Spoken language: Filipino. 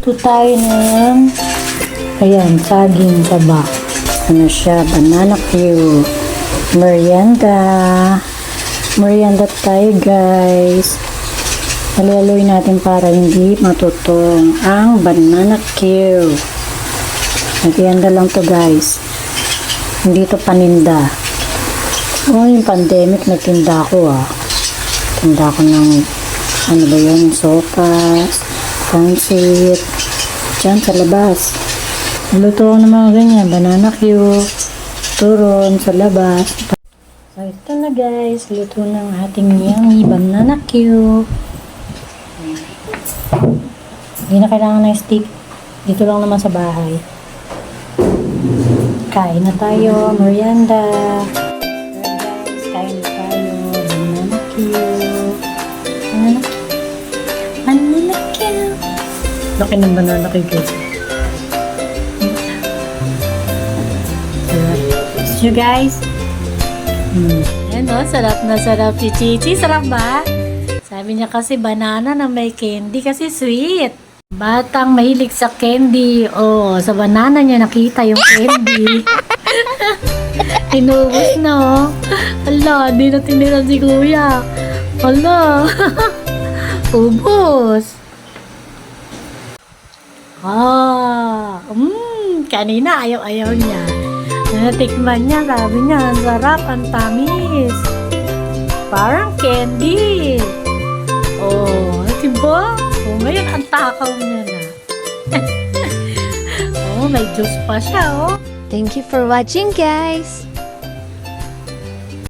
Luto tayo ng ayan, saging taba. Ano siya? Banana Q. Merienda. Merienda tayo, guys. Haluhaluin natin para hindi matutong ang banana Q. Merienda lang to, guys. Hindi to paninda. Oh, yung pandemic, nagtinda ako Tinda ko ng ano ba yun? Sopas, pansit, dyan sa labas. Luto ko ng mga ganyan, banana Q, turon sa labas. So, ito na guys, luto ng ating yummy banana Q. Hindi na kailangan ng stick. Dito lang naman sa bahay. Kain na tayo, merienda. Guys, kain na tayo, banana Q. Banana Q. Laki ng banana Q guys. So guys, ayan o, sarap na sarap si Chichi. Sarap ba? Sabi niya kasi banana na may candy kasi sweet. Batang mahilig sa candy. Oh, sa banana niya nakita yung candy. Inubos na oh. Hala, di na tinira si kuya. Hala. Ubos. Kanina ayaw-ayaw niya. Natikman niya, sabi niya, ang sarap, ang tamis. Parang candy. Oh, diba? Oh, ngayon, ang takaw niya na. Oh, may juice pa siya, oh. Thank you for watching, guys.